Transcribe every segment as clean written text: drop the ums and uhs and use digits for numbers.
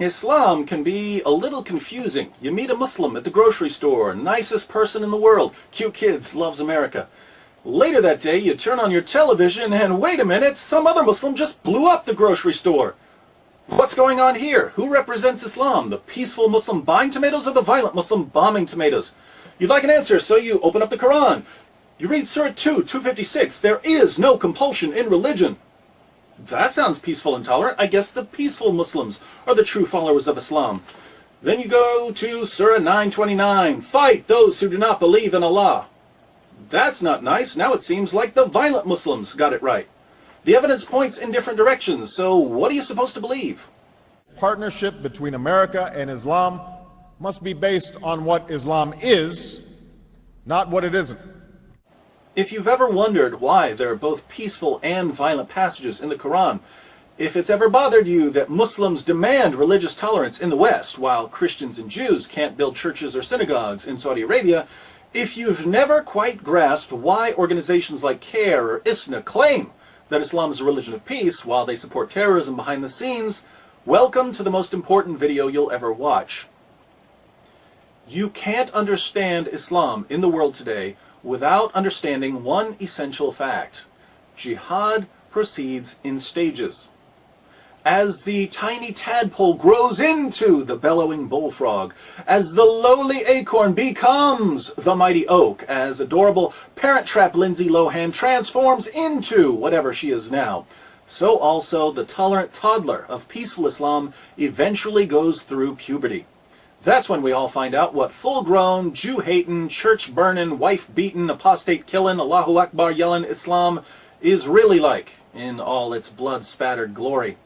Islam can be a little confusing. You meet a Muslim at the grocery store, nicest person in the world, cute kids, loves America. Later that day, you turn on your television and wait a minute, some other Muslim just blew up the grocery store. What's going on here? Who represents Islam? The peaceful Muslim buying tomatoes or the violent Muslim bombing tomatoes? You'd like an answer, so you open up the Quran. You read Surah 2, 256. There is no compulsion in religion. That sounds peaceful and tolerant. I guess the peaceful Muslims are the true followers of Islam. Then you go to Surah 929. Fight those who do not believe in Allah. That's not nice. Now it seems like the violent Muslims got it right. The evidence points in different directions, so what are you supposed to believe? Partnership between America and Islam must be based on what Islam is, not what it isn't. If you've ever wondered why there are both peaceful and violent passages in the Quran, if it's ever bothered you that Muslims demand religious tolerance in the West while Christians and Jews can't build churches or synagogues in Saudi Arabia, if you've never quite grasped why organizations like CARE or ISNA claim that Islam is a religion of peace while they support terrorism behind the scenes, welcome to the most important video you'll ever watch. You can't understand Islam in the world today without understanding one essential fact. Jihad proceeds in stages. As the tiny tadpole grows into the bellowing bullfrog, as the lowly acorn becomes the mighty oak, as adorable Parent Trap Lindsay Lohan transforms into whatever she is now, so also the tolerant toddler of peaceful Islam eventually goes through puberty. That's when we all find out what full-grown, Jew-hating, church-burning, wife-beating, apostate-killing, Allahu Akbar yelling Islam is really like in all its blood-spattered glory.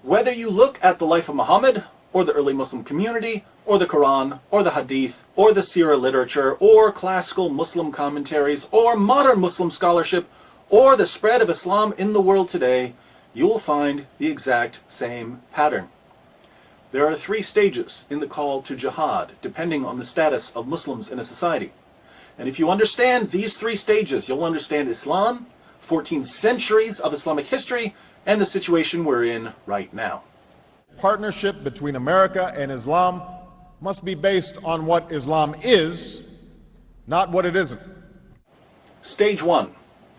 Whether you look at the life of Muhammad, or the early Muslim community, or the Quran, or the Hadith, or the Sirah literature, or classical Muslim commentaries, or modern Muslim scholarship, or the spread of Islam in the world today, you'll find the exact same pattern. There are 3 stages in the call to jihad, depending on the status of Muslims in a society. And if you understand these 3 stages, you'll understand Islam, 14 centuries of Islamic history, and the situation we're in right now. Partnership between America and Islam must be based on what Islam is, not what it isn't. Stage 1.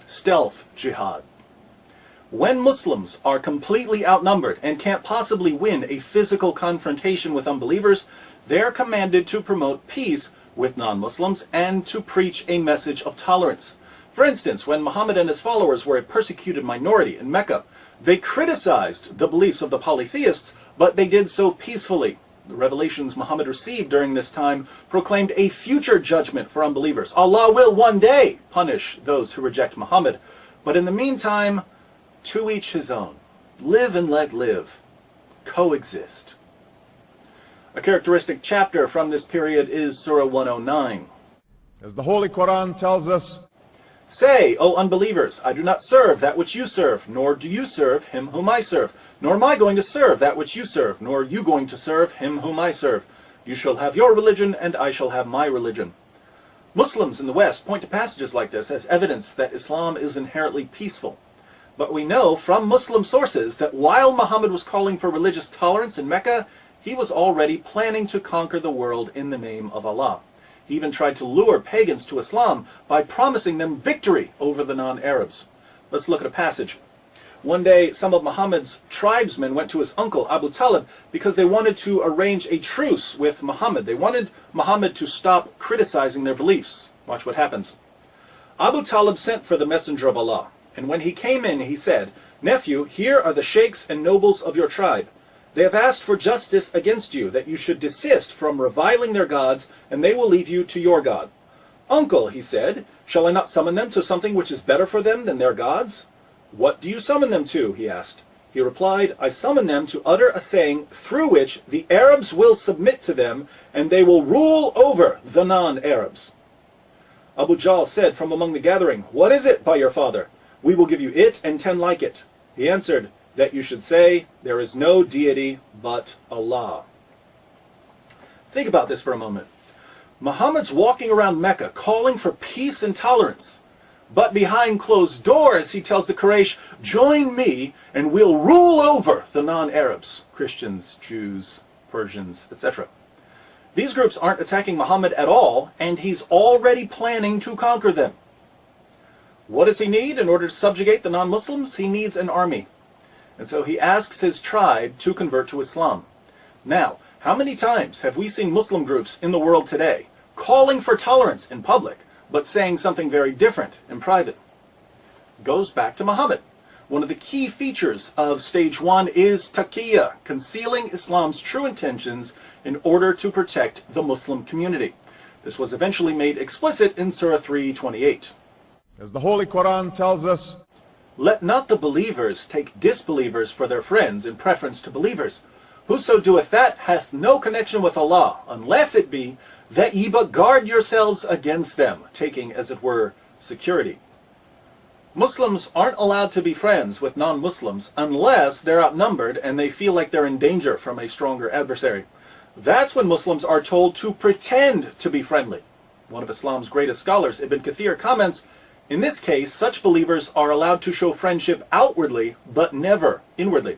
Stealth jihad. When Muslims are completely outnumbered and can't possibly win a physical confrontation with unbelievers, they're commanded to promote peace with non-Muslims and to preach a message of tolerance. For instance, when Muhammad and his followers were a persecuted minority in Mecca, they criticized the beliefs of the polytheists, but they did so peacefully. The revelations Muhammad received during this time proclaimed a future judgment for unbelievers. Allah will one day punish those who reject Muhammad, but in the meantime, to each his own. Live and let live. Coexist. A characteristic chapter from this period is Surah 109. As the Holy Quran tells us, Say, O unbelievers, I do not serve that which you serve, nor do you serve him whom I serve, nor am I going to serve that which you serve, nor are you going to serve him whom I serve. You shall have your religion, and I shall have my religion. Muslims in the West point to passages like this as evidence that Islam is inherently peaceful. But we know from Muslim sources that while Muhammad was calling for religious tolerance in Mecca, he was already planning to conquer the world in the name of Allah. He even tried to lure pagans to Islam by promising them victory over the non-Arabs. Let's look at a passage. One day, some of Muhammad's tribesmen went to his uncle Abu Talib because they wanted to arrange a truce with Muhammad. They wanted Muhammad to stop criticizing their beliefs. Watch what happens. Abu Talib sent for the messenger of Allah. And when he came in, he said, Nephew, here are the sheikhs and nobles of your tribe. They have asked for justice against you, that you should desist from reviling their gods, and they will leave you to your God. Uncle, he said, shall I not summon them to something which is better for them than their gods? What do you summon them to? He asked. He replied, I summon them to utter a saying through which the Arabs will submit to them, and they will rule over the non-Arabs. Abu Jahl said from among the gathering, What is it, by your father? We will give you it and 10 like it. He answered, that you should say, there is no deity but Allah. Think about this for a moment. Muhammad's walking around Mecca calling for peace and tolerance. But behind closed doors, he tells the Quraysh, join me and we'll rule over the non-Arabs, Christians, Jews, Persians, etc. These groups aren't attacking Muhammad at all, and he's already planning to conquer them. What does he need in order to subjugate the non-Muslims? He needs an army. And so he asks his tribe to convert to Islam. Now, how many times have we seen Muslim groups in the world today calling for tolerance in public, but saying something very different in private? Goes back to Muhammad. One of the key features of stage 1 is taqiyya, concealing Islam's true intentions in order to protect the Muslim community. This was eventually made explicit in Surah 3:28. As the Holy Quran tells us, let not the believers take disbelievers for their friends in preference to believers. Whoso doeth that hath no connection with Allah, unless it be that ye but guard yourselves against them, taking, as it were, security. Muslims aren't allowed to be friends with non-Muslims unless they're outnumbered and they feel like they're in danger from a stronger adversary. That's when Muslims are told to pretend to be friendly. One of Islam's greatest scholars, Ibn Kathir, comments, in this case, such believers are allowed to show friendship outwardly, but never inwardly.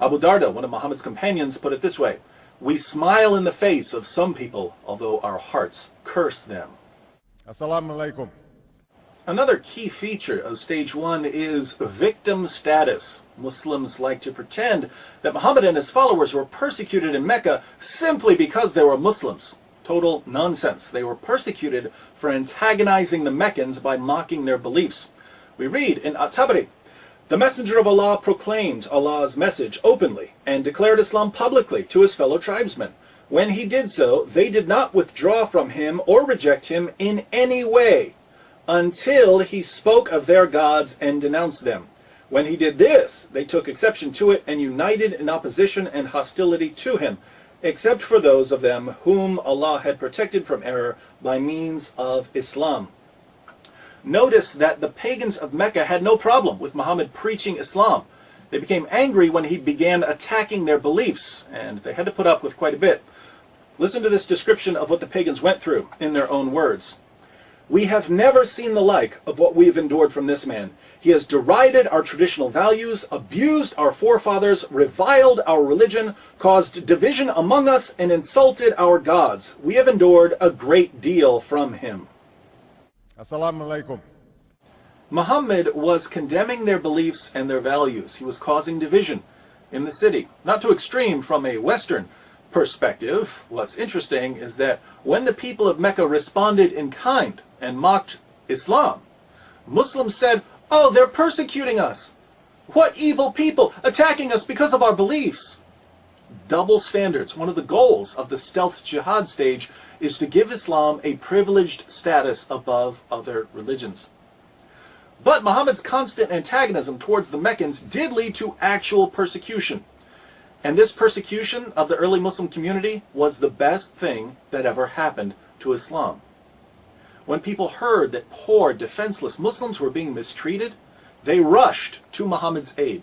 Abu Darda, one of Muhammad's companions, put it this way, we smile in the face of some people, although our hearts curse them. Assalamu alaikum. Another key feature of stage 1 is victim status. Muslims like to pretend that Muhammad and his followers were persecuted in Mecca simply because they were Muslims. Total nonsense. They were persecuted for antagonizing the Meccans by mocking their beliefs. We read in At-Tabari, the Messenger of Allah proclaimed Allah's message openly and declared Islam publicly to his fellow tribesmen. When he did so, they did not withdraw from him or reject him in any way until he spoke of their gods and denounced them. When he did this, they took exception to it and united in opposition and hostility to him, except for those of them whom Allah had protected from error by means of Islam. Notice that the pagans of Mecca had no problem with Muhammad preaching Islam. They became angry when he began attacking their beliefs, and they had to put up with quite a bit. Listen to this description of what the pagans went through in their own words. We have never seen the like of what we have endured from this man. He has derided our traditional values, abused our forefathers, reviled our religion, caused division among us, and insulted our gods. We have endured a great deal from him. Assalamu alaikum. Muhammad was condemning their beliefs and their values. He was causing division in the city. Not too extreme from a Western perspective. What's interesting is that when the people of Mecca responded in kind and mocked Islam, Muslims said, oh, they're persecuting us. What evil people attacking us because of our beliefs. Double standards. One of the goals of the stealth jihad stage is to give Islam a privileged status above other religions. But Muhammad's constant antagonism towards the Meccans did lead to actual persecution. And this persecution of the early Muslim community was the best thing that ever happened to Islam. When people heard that poor, defenseless Muslims were being mistreated, they rushed to Muhammad's aid.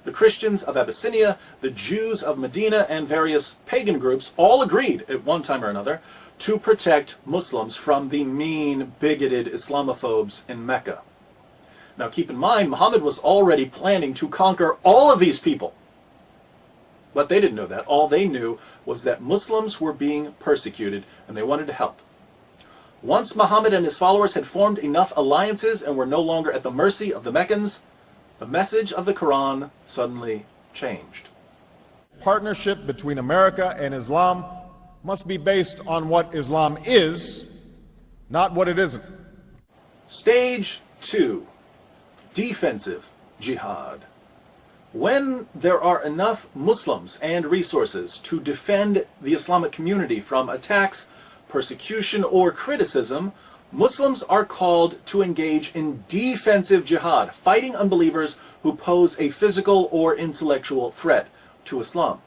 The Christians of Abyssinia, the Jews of Medina, and various pagan groups all agreed at one time or another to protect Muslims from the mean, bigoted Islamophobes in Mecca. Now keep in mind, Muhammad was already planning to conquer all of these people. But they didn't know that. All they knew was that Muslims were being persecuted and they wanted to help. Once Muhammad and his followers had formed enough alliances and were no longer at the mercy of the Meccans, the message of the Quran suddenly changed. Partnership between America and Islam must be based on what Islam is, not what it isn't. Stage 2. Defensive jihad. When there are enough Muslims and resources to defend the Islamic community from attacks, persecution, or criticism, Muslims are called to engage in defensive jihad, fighting unbelievers who pose a physical or intellectual threat to Islam.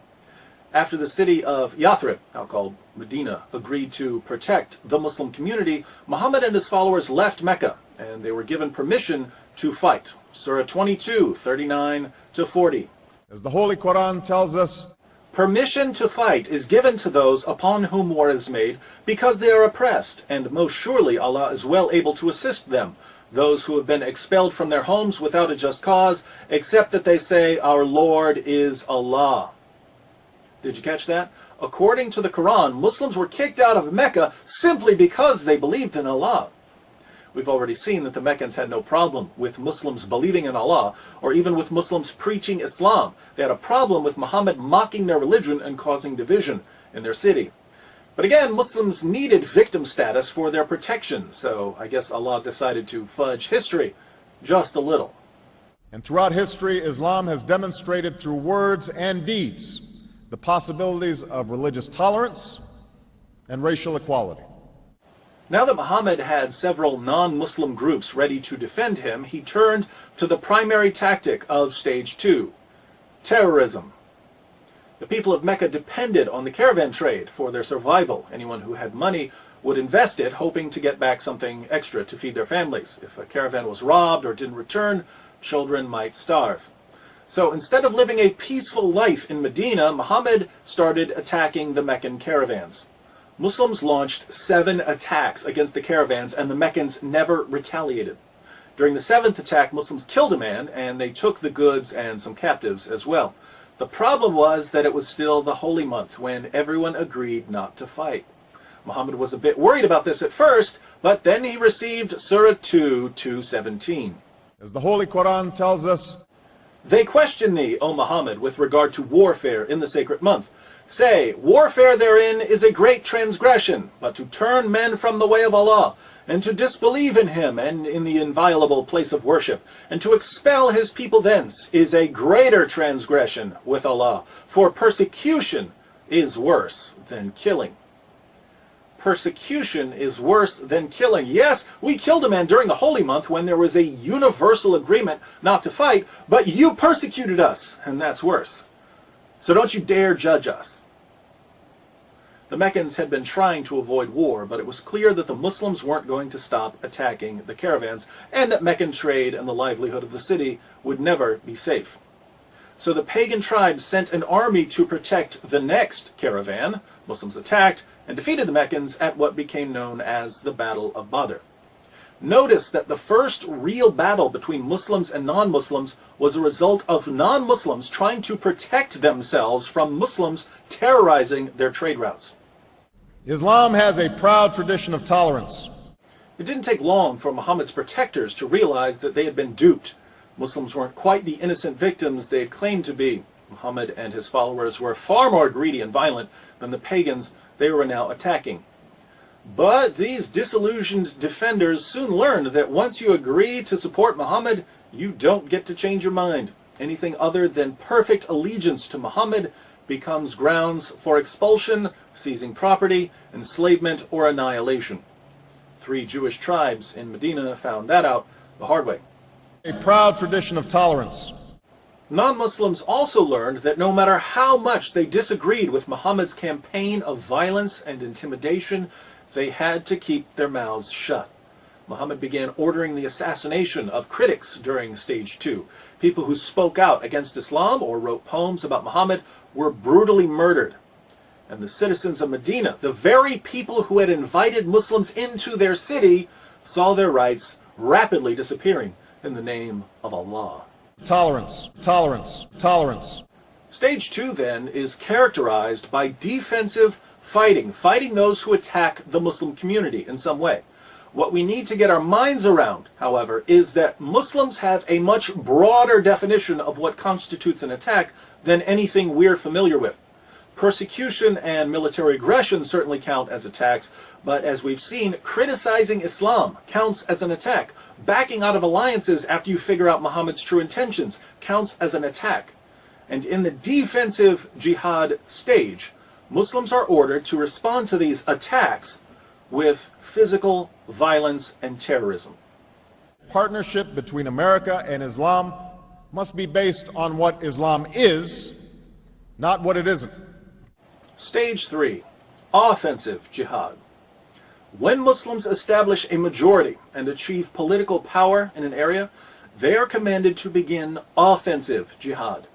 After the city of Yathrib, now called Medina, agreed to protect the Muslim community, Muhammad and his followers left Mecca, and they were given permission to fight. Surah 22, 39 to 40. As the Holy Quran tells us, permission to fight is given to those upon whom war is made because they are oppressed, and most surely Allah is well able to assist them. those who have been expelled from their homes without a just cause, except that they say, "Our Lord is Allah." Did you catch that? According to the Quran, Muslims were kicked out of Mecca simply because they believed in Allah. We've already seen that the Meccans had no problem with Muslims believing in Allah, or even with Muslims preaching Islam. They had a problem with Muhammad mocking their religion and causing division in their city. But again, Muslims needed victim status for their protection, so I guess Allah decided to fudge history just a little. And throughout history, Islam has demonstrated through words and deeds the possibilities of religious tolerance and racial equality. Now that Muhammad had several non-Muslim groups ready to defend him, he turned to the primary tactic of stage 2, terrorism. The people of Mecca depended on the caravan trade for their survival. Anyone who had money would invest it, hoping to get back something extra to feed their families. If a caravan was robbed or didn't return, children might starve. So instead of living a peaceful life in Medina, Muhammad started attacking the Meccan caravans. Muslims launched 7 attacks against the caravans, and the Meccans never retaliated. During the 7th attack, Muslims killed a man, and they took the goods and some captives as well. The problem was that it was still the holy month when everyone agreed not to fight. Muhammad was a bit worried about this at first, but then he received Surah 2:17. As the Holy Quran tells us, "They question thee, O Muhammad, with regard to warfare in the sacred month. Say, warfare therein is a great transgression, but to turn men from the way of Allah, and to disbelieve in Him and in the inviolable place of worship, and to expel His people thence, is a greater transgression with Allah, for persecution is worse than killing." Persecution is worse than killing. Yes, we killed a man during the holy month when there was a universal agreement not to fight, but you persecuted us, and that's worse. So don't you dare judge us. The Meccans had been trying to avoid war, but it was clear that the Muslims weren't going to stop attacking the caravans, and that Meccan trade and the livelihood of the city would never be safe. So the pagan tribes sent an army to protect the next caravan. Muslims attacked and defeated the Meccans at what became known as the Battle of Badr. Notice that the first real battle between Muslims and non-Muslims was a result of non-Muslims trying to protect themselves from Muslims terrorizing their trade routes. Islam has a proud tradition of tolerance. It didn't take long for Muhammad's protectors to realize that they had been duped. Muslims weren't quite the innocent victims they had claimed to be. Muhammad and his followers were far more greedy and violent than the pagans they were now attacking. But these disillusioned defenders soon learned that once you agree to support Muhammad, you don't get to change your mind. Anything other than perfect allegiance to Muhammad becomes grounds for expulsion, seizing property, enslavement, or annihilation. 3 Jewish tribes in Medina found that out the hard way. A proud tradition of tolerance. Non-Muslims also learned that no matter how much they disagreed with Muhammad's campaign of violence and intimidation, they had to keep their mouths shut. Muhammad began ordering the assassination of critics during stage 2. People who spoke out against Islam or wrote poems about Muhammad were brutally murdered. And the citizens of Medina, the very people who had invited Muslims into their city, saw their rights rapidly disappearing in the name of Allah. Tolerance, tolerance, tolerance. Stage 2, then, is characterized by defensive fighting those who attack the Muslim community in some way. What we need to get our minds around, however, is that Muslims have a much broader definition of what constitutes an attack than anything we're familiar with. Persecution and military aggression certainly count as attacks, but as we've seen, criticizing Islam counts as an attack. Backing out of alliances after you figure out Muhammad's true intentions counts as an attack. And in the defensive jihad stage, Muslims are ordered to respond to these attacks with physical violence and terrorism. Partnership between America and Islam must be based on what Islam is, not what it isn't. Stage 3, offensive jihad. When Muslims establish a majority and achieve political power in an area, they are commanded to begin offensive jihad.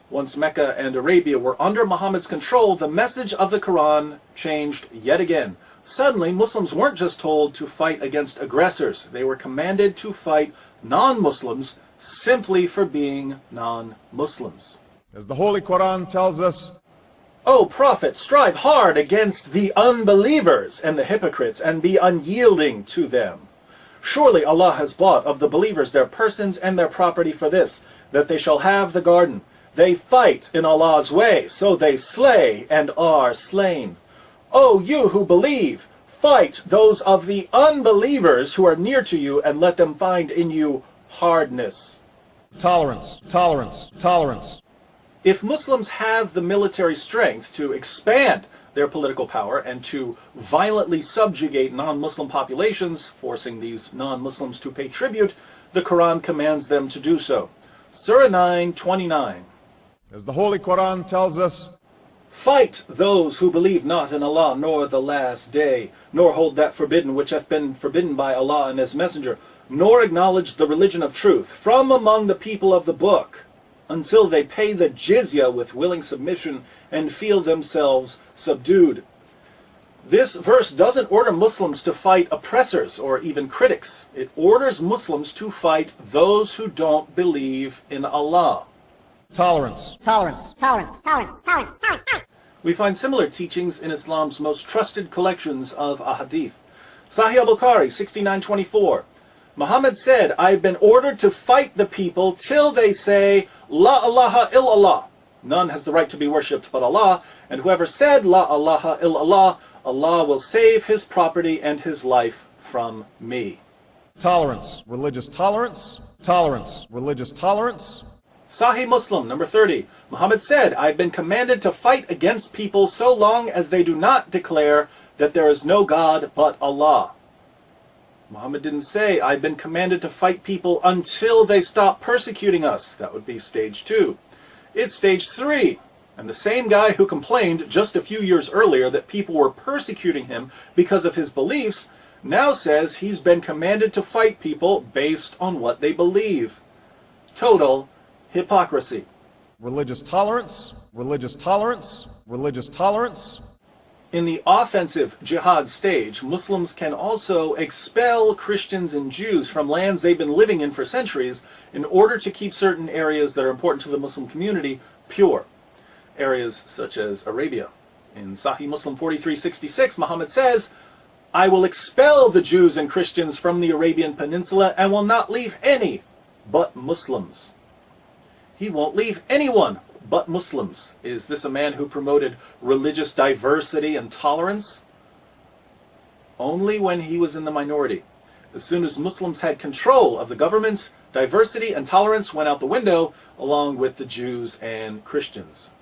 Once Mecca and Arabia were under Muhammad's control, the message of the Quran changed yet again. Suddenly, Muslims weren't just told to fight against aggressors. They were commanded to fight non-Muslims simply for being non-Muslims. As the Holy Quran tells us, O Prophet, strive hard against the unbelievers and the hypocrites, and be unyielding to them. Surely Allah has bought of the believers their persons and their property for this, that they shall have the garden. They fight in Allah's way, so they slay and are slain. O you who believe, fight those of the unbelievers who are near to you, and let them find in you hardness. tolerance, tolerance, tolerance. If Muslims have the military strength to expand their political power and to violently subjugate non-Muslim populations, forcing these non-Muslims to pay tribute, the Quran commands them to do so. Surah 9:29. As the Holy Quran tells us, Fight those who believe not in Allah nor the last day, nor hold that forbidden which hath been forbidden by Allah and His Messenger, nor acknowledge the religion of truth from among the people of the book, until they pay the jizya with willing submission and feel themselves subdued. This verse doesn't order Muslims to fight oppressors or even critics. It orders Muslims to fight those who don't believe in Allah. tolerance, Tolerance, tolerance, tolerance, tolerance, tolerance, tolerance. We find similar teachings in Islam's most trusted collections of ahadith. Sahih al-Bukhari 69:24. Muhammad said, I've been ordered to fight the people till they say, La ilaha illallah. None has the right to be worshipped but Allah, and whoever said, La ilaha illallah, Allah will save his property and his life from me. tolerance, religious tolerance, tolerance, religious tolerance. Sahih Muslim, number 30. Muhammad said, I've been commanded to fight against people so long as they do not declare that there is no God but Allah. Muhammad didn't say, I've been commanded to fight people until they stop persecuting us. That would be stage 2. It's stage 3. And the same guy who complained just a few years earlier that people were persecuting him because of his beliefs now says he's been commanded to fight people based on what they believe. Total hypocrisy. Religious tolerance, religious tolerance, religious tolerance. In the offensive jihad stage, Muslims can also expel Christians and Jews from lands they've been living in for centuries in order to keep certain areas that are important to the Muslim community pure. Areas such as Arabia. In Sahih Muslim 43:66, Muhammad says, I will expel the Jews and Christians from the Arabian Peninsula and will not leave any but Muslims. He won't leave anyone but Muslims. Is this a man who promoted religious diversity and tolerance? Only when he was in the minority. As soon as Muslims had control of the government, diversity and tolerance went out the window, along with the Jews and Christians.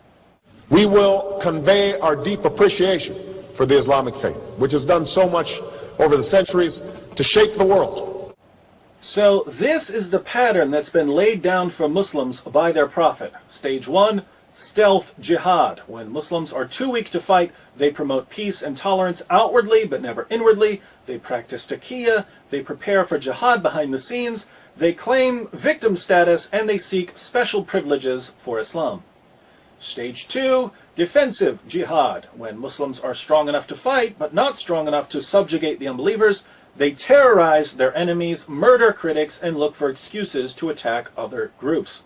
We will convey our deep appreciation for the Islamic faith, which has done so much over the centuries to shape the world. So this is the pattern that's been laid down for Muslims by their prophet. Stage 1, stealth jihad. When Muslims are too weak to fight, they promote peace and tolerance outwardly but never inwardly. They practice taqiyya, they prepare for jihad behind the scenes, they claim victim status, and they seek special privileges for Islam. Stage 2, defensive jihad. When Muslims are strong enough to fight but not strong enough to subjugate the unbelievers, they terrorize their enemies, murder critics, and look for excuses to attack other groups.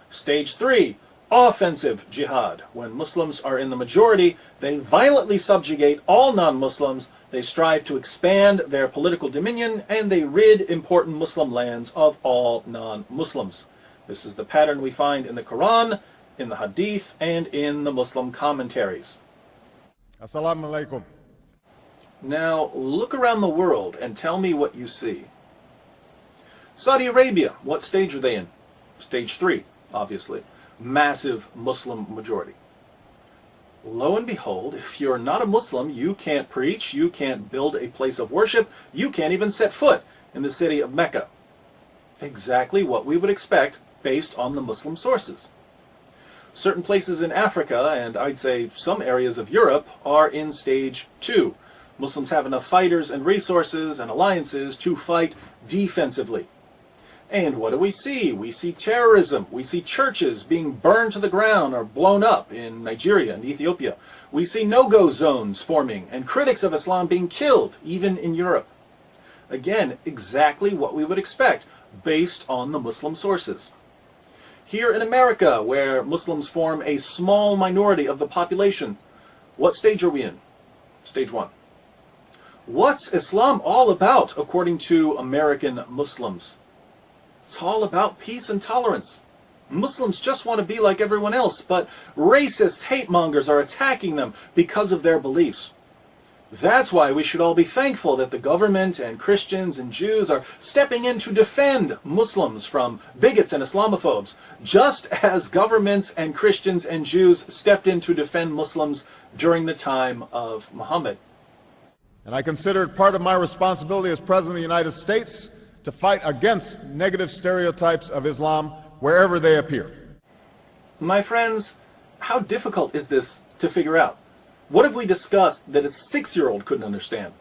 Stage 3, offensive jihad. When Muslims are in the majority, they violently subjugate all non-Muslims, they strive to expand their political dominion, and they rid important Muslim lands of all non-Muslims. This is the pattern we find in the Quran, in the Hadith, and in the Muslim commentaries. Assalamu alaikum. Now, look around the world and tell me what you see. Saudi Arabia, what stage are they in? Stage 3, obviously. Massive Muslim majority. Lo and behold, if you're not a Muslim, you can't preach, you can't build a place of worship, you can't even set foot in the city of Mecca. Exactly what we would expect based on the Muslim sources. Certain places in Africa, and I'd say some areas of Europe, are in stage 2. Muslims have enough fighters and resources and alliances to fight defensively. And what do? We see terrorism. We see churches being burned to the ground or blown up in Nigeria and Ethiopia. We see no-go zones forming and critics of Islam being killed, even in Europe. Again, exactly what we would expect based on the Muslim sources. Here in America, where Muslims form a small minority of the population, what stage are we in? Stage 1. What's Islam all about, according to American Muslims? It's all about peace and tolerance. Muslims just want to be like everyone else, but racist hate mongers are attacking them because of their beliefs. That's why we should all be thankful that the government and Christians and Jews are stepping in to defend Muslims from bigots and Islamophobes, just as governments and Christians and Jews stepped in to defend Muslims during the time of Muhammad. And I consider it part of my responsibility as President of the United States to fight against negative stereotypes of Islam wherever they appear. My friends, how difficult is this to figure out? What have we discussed that a 6-year-old couldn't understand?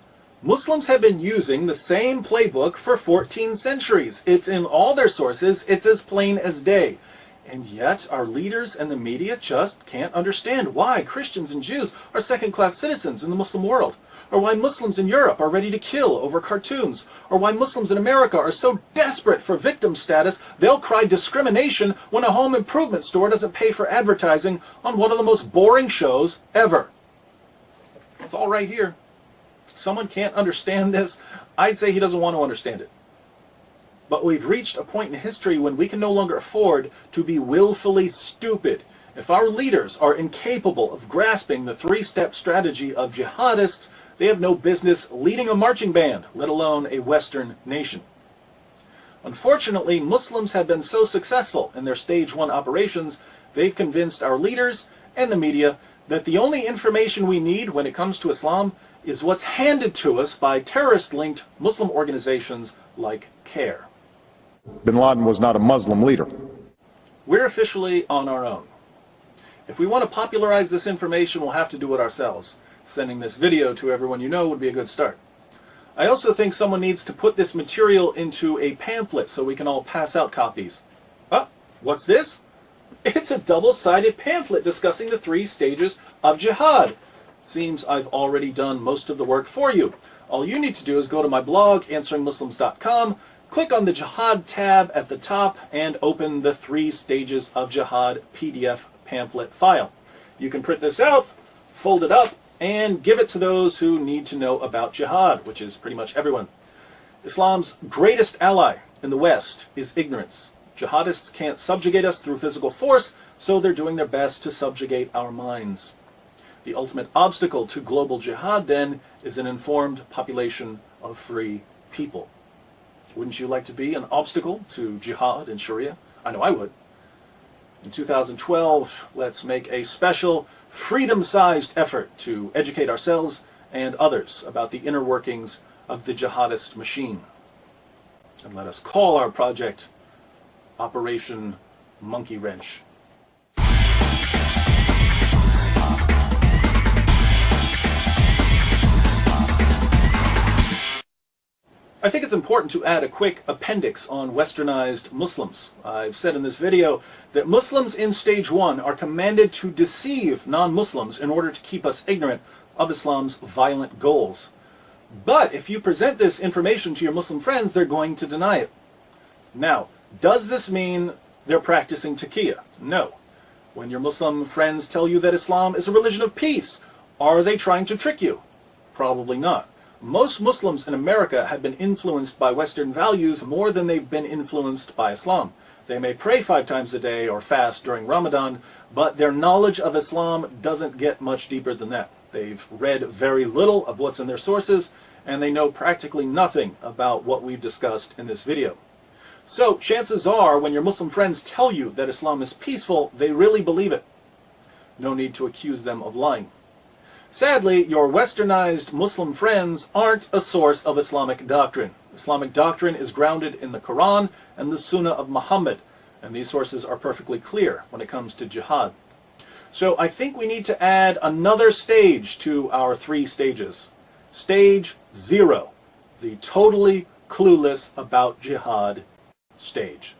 Muslims have been using the same playbook for 14 centuries. It's in all their sources. It's as plain as day. And yet our leaders and the media just can't understand why Christians and Jews are second-class citizens in the Muslim world, or why Muslims in Europe are ready to kill over cartoons, or why Muslims in America are so desperate for victim status they'll cry discrimination when a home improvement store doesn't pay for advertising on one of the most boring shows ever. It's all right here. If someone can't understand this, I'd say he doesn't want to understand it. But we've reached a point in history when we can no longer afford to be willfully stupid. If our leaders are incapable of grasping the 3-step strategy of jihadists, they have no business leading a marching band, let alone a Western nation. Unfortunately, Muslims have been so successful in their stage 1 operations, they've convinced our leaders and the media that the only information we need when it comes to Islam is what's handed to us by terrorist-linked Muslim organizations like CARE. Bin Laden was not a Muslim leader. We're officially on our own. If we want to popularize this information, we'll have to do it ourselves. Sending this video to everyone you know would be a good start. I also think someone needs to put this material into a pamphlet so we can all pass out copies. Ah, what's this? It's a double-sided pamphlet discussing the 3 stages of jihad. Seems I've already done most of the work for you. All you need to do is go to my blog, answeringmuslims.com, click on the Jihad tab at the top, and open the 3 stages of jihad PDF pamphlet file. You can print this out, fold it up, and give it to those who need to know about jihad, which is pretty much everyone. Islam's greatest ally in the West is ignorance. Jihadists can't subjugate us through physical force, so they're doing their best to subjugate our minds. The ultimate obstacle to global jihad, then, is an informed population of free people. Wouldn't you like to be an obstacle to jihad in Sharia? I know I would. In 2012, let's make a special, freedom-sized effort to educate ourselves and others about the inner workings of the jihadist machine. And let us call our project Operation Monkey Wrench. I think it's important to add a quick appendix on westernized Muslims. I've said in this video that Muslims in stage 1 are commanded to deceive non-Muslims in order to keep us ignorant of Islam's violent goals. But if you present this information to your Muslim friends, they're going to deny it. Now, does this mean they're practicing taqiyya? No. When your Muslim friends tell you that Islam is a religion of peace, are they trying to trick you? Probably not. Most Muslims in America have been influenced by Western values more than they've been influenced by Islam. They may pray 5 times a day or fast during Ramadan, but their knowledge of Islam doesn't get much deeper than that. They've read very little of what's in their sources, and they know practically nothing about what we've discussed in this video. So, chances are, when your Muslim friends tell you that Islam is peaceful, they really believe it. No need to accuse them of lying. Sadly, your westernized Muslim friends aren't a source of Islamic doctrine. Islamic doctrine is grounded in the Quran and the Sunnah of Muhammad, and these sources are perfectly clear when it comes to jihad. So I think we need to add another stage to our 3 stages. Stage 0, the totally clueless about jihad stage.